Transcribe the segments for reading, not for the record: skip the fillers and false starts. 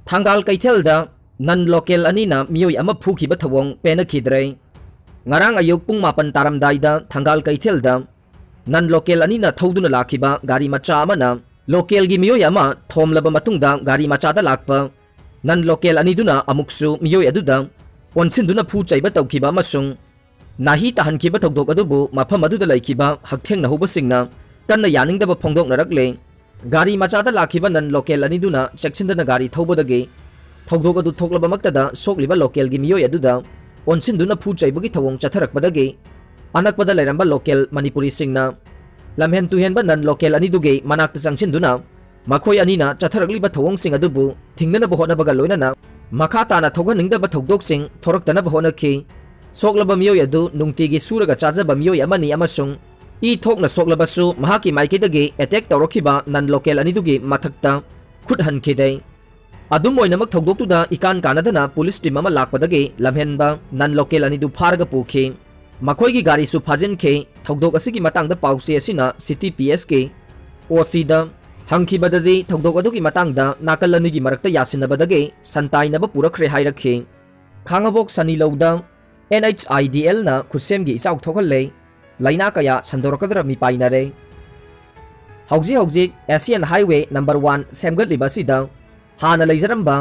Thangal Keithel nan local Anina Meeoi ama Fukhiba Thouong Penakhidre. Ngarang ayuk pung mapan taramdai Thangal Keithel nan local Anina thoduna lakhiba gari macha amana local gi Meeoi ama thomlaba matungda gari macha da lakpa nan local aniduna amuksu Meeoi aduda onsinduna phu chaiba tawkhiba amasung nahi tahankiba thogdok adubu mafam aduda laikhiba hakthengna hubasingna kanna yaningdaba phongdoknarakle gari macha da lakhiba nan local aniduna sectiondana gari thobodage thogdok adu thoklaba maktada sokliba local gi Meeoi aduda onsinduna phu chaibagi thawong chatharakpadage anakpada lairamba local manipuri singna lamhen tuhenba nan local aniduge manakta changsinduna makhoi anina chatharakliba thawong sing adubu thingnana bohona baga loinana makha tana thoganingdaba thogdok sing thoraktana bohona khi soklaba Meeoi adu nungtigi suraga chajaba Meeoi amani amasung I thokna soklaba su mahaki maikidage attack tawrakhiba nan local anidugi mathakta khuthan khidai adum oinamak thogdoktuda ikan kanadana police team ama lakpadage lamhenba nan local anidu pharaga pukhi makhoi gari su phajin khe thogdok asigi matangda pause asina city psk oc da hangkhibadadi thogdok adugi matangda nakalani gi marakta yasinabadage santainaba purakhre hairakhi khangabok sani lowda nhidl na khusem gi isau thokhale laina kaya sandorakadra mi painare hauji asian highway number 1 semgatliba sida hana leijaramba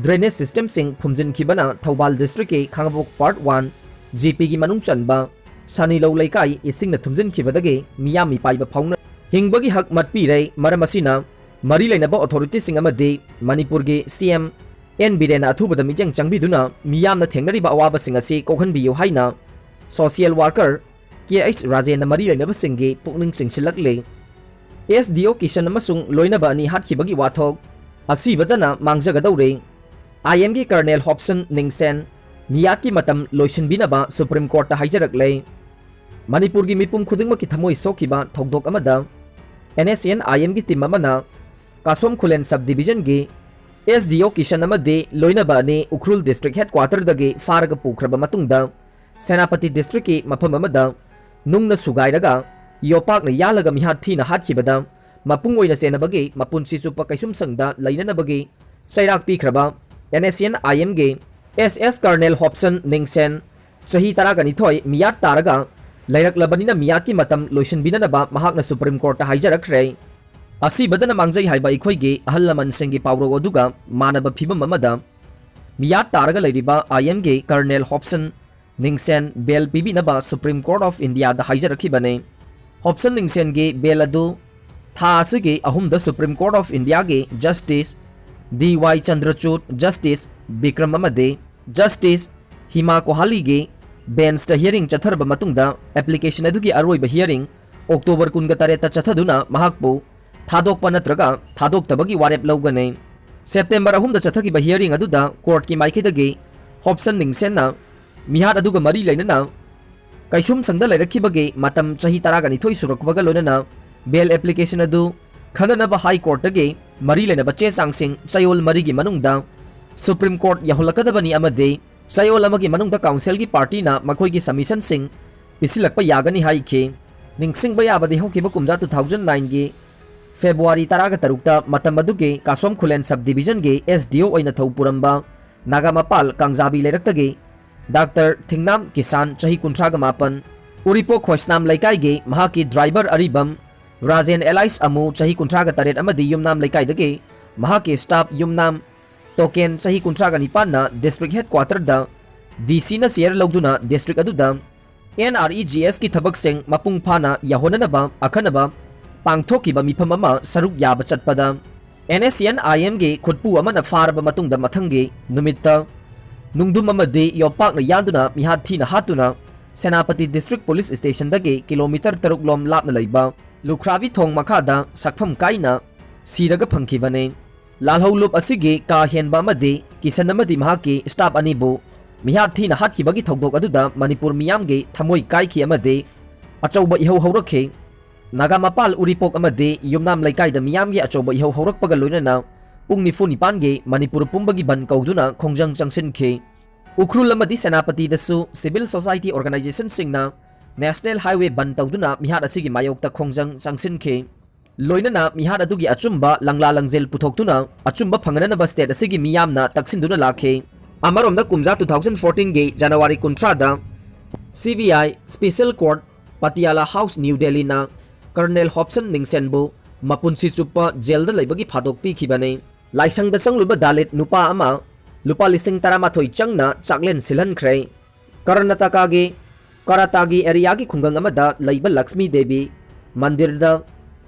drainage system sing phumjin khibana Thoubal district ke khangabok part 1 gp gi manung chanba sani lo leikai ising na thumjin khibadage miyami paiba phauna hingbagi hak matpi rei maramasina mari leinaba authority sing amade manipur gi cm n birena athubada mijeng changbiduna miyamna thengnariba awaba sing asi kokhanbiyo haina social worker KH Rajen mari leinaba singgi pukning singsilakle SDO Kishan amasung loinaba ani hatkibagi wathok asibadana mangjagadawre IM gi Colonel Hobson Ningsen miyat ki matam loisinbinaba Supreme Court ta haijarakle Manipur gi mipum khudingmaki thamoi sokhiba thogdok amada NSN IM gi team amana Kasom Khulen subdivision gi SDO Kishan amade loinaba ani Ukhrul district headquarter dagi faraga pukraba matungda Senapati district ki mafam amada nungna sugairaga yopak na yalaga mihat thina hatkibada mapung oina senabagi mapunsi supa kaisum sangda lainanabagi sairak pikraba NSN IM ge SS Colonel Hobson Ningsen sahi taragani thoi miyat taraga lairaklabanina miyat ki matam loisin binanaba mahakna Supreme Court ta haijarakre asibadana mangjai haiba ikhoige ahallaman sengi pawro aduga manaba phibam amada miyat taraga lairiba IM ge Colonel Hobson Ningsen bail pibinaba Supreme Court of India da haijarakibane Hobson Ningsen ge bail adu tha asige ahumda Supreme Court of India ge Justice DY Chandrachud Justice Bikram amade Justice Hima Kohali ge bench ta hearing chatharba matungda application adugi aroiba hearing October 13 ta chathaduna mahakpu thadokpa natraga thadoktabagi warep lawgane September 3 da chathagiba hearing aduda court ki maikidagi Hobson Ningsen na mihat aduga mari lainana kaisum sangda lairakibage matam chahi taragani thoi surakbaga loinana bail application adu khananaba high court age mari lainaba che changsing chayol mari gi manungda Supreme Court yaholakadabani amade chayol amagi manungda council gi party na makhoi gi submission sing pisilakpa yagani haikhe ningsingba yabadi hokiba kumja 2009 gi February taraga tarukta matam aduge Kasom Khulen subdivision ge SDO oina thopuramba nagamapal kangjabi leiraktage Dr. Thingnam Kisan chahi kuntraga mapan Uripo Khoisnam Laikai ge mahaki driver aribam Rajen Elais Amu chahi kuntraga taret amadi yumnam Laikai dage mahaki staff yumnam Token chahi kuntraga nipan na district headquarter da DC na sier lawduna district aduda NREGS ki thabak sing mapung phana yahonanaba akhanaba pangthokiba mifam ama saruk yaba chatpada NSN IM ge khutpu amana faraba matungda mathangi numitta nungdum amade yopak na yanduna mihat thina hatuna Senapati District Police Station dage kilometer 3 lom lapna laiba Lukhrabi Thong makhada sakpham kaina siraga phangkhibane lalholup asige ka henba amade kisan amadi mahaki staff anibu mihat thina hatkibagi thogdok aduda Manipur miyam ge thamoi kaikhi amade achauba ihau haurakhe Nagamapal Uripok amade yumnam laikai da miyam ge achauba ihau haurakpaga loinana pung nipan ge Manipur pumbagi ban kauduna khongjang changsin khe Ukhrul amadi Senapati dasu civil society organization singna National Highway ban tauduna mihat asigi mayokta khongjang changsin khe loinana mihad adugi achumba langla langjel puthokuna achumba phanganaba state asigi miyamna taksinduna lakhe amaromda kumja 2014 ge January 13 da CVI Special Court Patiala House New Delhi na Colonel Hobson Ningsenbu mapunsi chupa jail da laibagi phadok pi khibane laisang da changluba dalit nupa ama lupa lising taramathoi changna chaklen silhan khre Karatagi area gi khungang amada laiba Lakshmi Devi mandir da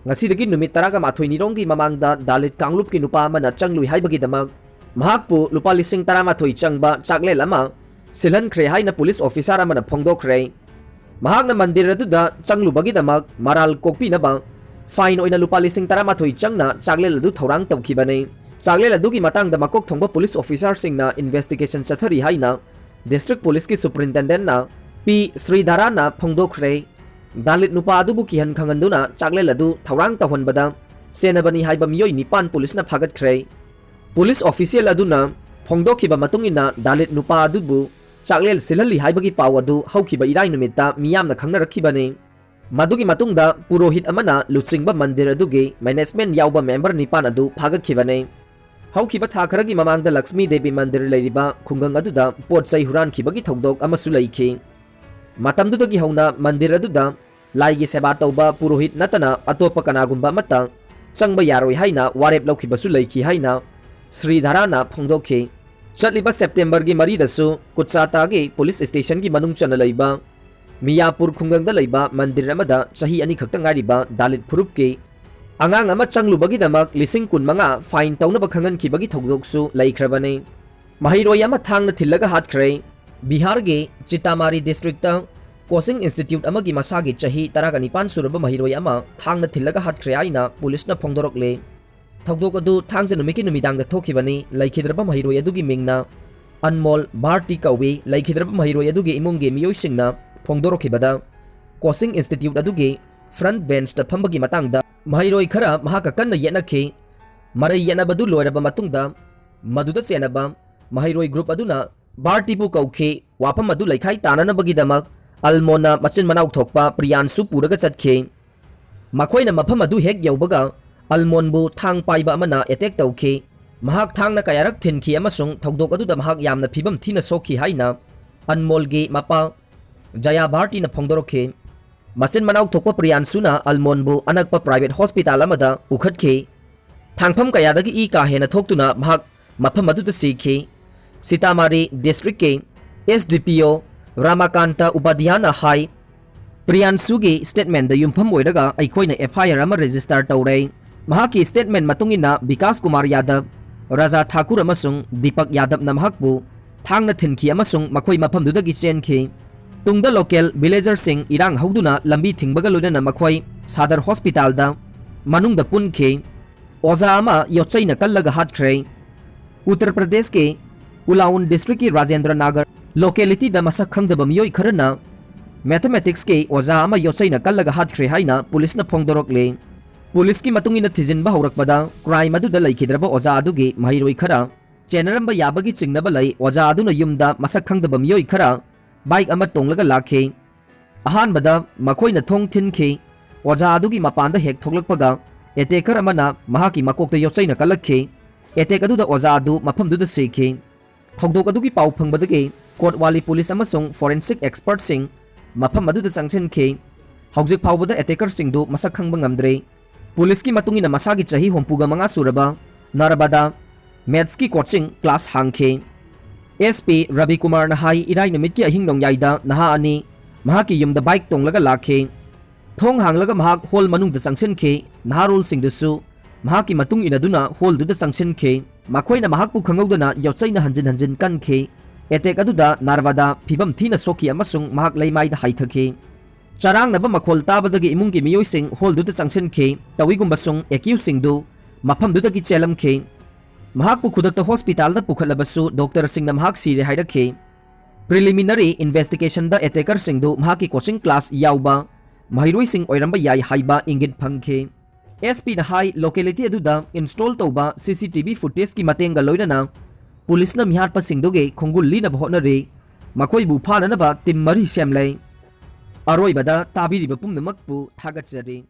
ngasidagi numit taraga mathoi nironggi mamangda dalit kanglup ki nupa ama na changlui haibagi dama mahakpu lupa lising taramathoi changba chakle lama silhan khre haina police officer amana phongdokre mahakna mandir aduda changlubagi damak maral kokpi naba fine oina lupa lising taramathoi changna chakle ladu thorang tawkhibane chakle ladu gi matang da makok thongba police officer singna investigation chathari haina district police ki superintendent na P Sridhara na phongdokre dalit nupa adubu kihan khanganduna chakle ladu thorang tawhonbada senabani haiba miyoi nipan police na phagat khre police official aduna phongdokhiba matungina dalit nupa adubu chaklel silhali haibagi pawadu haukiba irai numita miyamna khangnarakibane madugi matungda purohit amana luchingba mandir adugi management yauba member nipan adu phagatkhibane haukiba thakaragi mamangda Lakshmi Devi mandir leiriba khungang aduda potchai huran khibagi thogdok amasu leikhi matamdudagi hauna mandir aduda laigi seba tauba purohit natana atopa kanagumba mata changba yaroi haina warep lokhibasu leikhi haina Sridhara na phongdokhi Chatliba September gi mari dasu Kutsata gi police station gi manung chana laiba Miyapur khungang da laiba mandir amada sahi ani khakta ngariba dalit phurup ki angang ama changlubagi damak lising kun manga fine taunaba khangan khibagi thogdoksu laikhrabane mahiroi ama thangna thillaga hatkhre Bihar gi Chitamari district ta coaching institute amagi masagi chahi taraga nipan suraba mahiroi ama thangna thillaga hatkhre aina police na phongdorokle Thogdok adu thangse numiki numidang da thokhibani laikhidraba mahiroi adugi mingna Anmol Bharti kawi laikhidraba mahiroi adugi imungge miyoi singna phongdorokhibada coaching institute adugi front bench da phambagi matangda mahiroi khara mahaka kanna yenakhi marai yenabadu loiraba matungda maduda chenaba mahiroi group aduna Bharti bu kaukhe wapam adu laikhai tananabagi damak almona machin manau thokpa Priyansu puraga chatkhe makhoina mafam adu hek yaubaga Almonbu thang paiba amana attack tawkhi mahak thangna kayarak thinki amasung thogdok aduda mahak yamna phibam thina sokhi haina Anmolgi mapa Jaya Bharti na phongdorokhi machin manau thokpa Priyansu na Almonbu anakpa private hospital amada ukhatkhi thangpham kayadagi I ka hena thoktuna mahak mafam aduda sikhi Sitamari district ke SDPO Ramakanta Upadhyana hai Priyansu gi statement da yumpham oiraga aikhoina FIR ama register tawrei Mahaki statement matungina Vikas Kumar Yadav, Raja Thakur amasung Deepak Yadav na mahakbu thangna thinki amasung makhoi maphamdudagi chenkhi tungda local villager sing irang hauduna lambi thingbaga loina makhoi Sadar hospital da manungda punkhi oza ama yochaina kallaga hatkhre Uttar Pradesh ke Ulaun district ki Rajendra Nagar locality da masak khangdaba miyoi kharana mathematics ke oza ama yochaina kallaga hatkhre haina police na phongdorokle Police ki matungina thijinba haurakpada crime aduda laikhidraba oza adugi mahiroi khara chenaramba yabagi chingnaba lai oza aduna yumda masak khangdaba miyoi khara bike ama tonglaga lakhe ahanbada makhoina thong thinki oza adugi mapanda hek thoklakpaga attacker amana mahaki makokta yochaina kalakhe attack aduda oza adu mafamduda sikhi thogdok adugi pau phangbadagi kotwali police amasung forensic expert sing mafam aduda changchenki haujik phawbada attacker singdu masak khangba ngamdre Police ki matungina masagi chahi hompuga manga suraba Narabada Maths ki coaching class hangkhe SP Ravi Kumar na hai irai namit ki ahing nong yaida naha ani mahaki yumda bike tonglaga lakhe thong hanglaga mahak hol manung da sanction khe naharul sing dusu mahaki matung inaduna hol du da sanction khe makhoina mahak pu khangoduna yochaina hanjin kan khe attack aduda Narvada phibam thina soki amasung mahak leimai da haithakhe Charang naba makhol tabadagi imunggi miyoi sing hol du da sanction khe tawigumba sung accused sing du mafam du da ki chelam khe mahak pu khudakta hospital da pukhalabasu doctor sing na mahak sire haidakhe preliminary investigation da attacker sing du mahaki coaching class yauba mahiroi sing oiramba yai haiba ingit phangkhe SP na hai locality aduda install tauba CCTV footage ki matenga loinana police na mihar pa sing doge khongul li na bhona re makhoi bu phana na ba tim mari semlai Aroibada tabiriba pumnamakpu thagatjari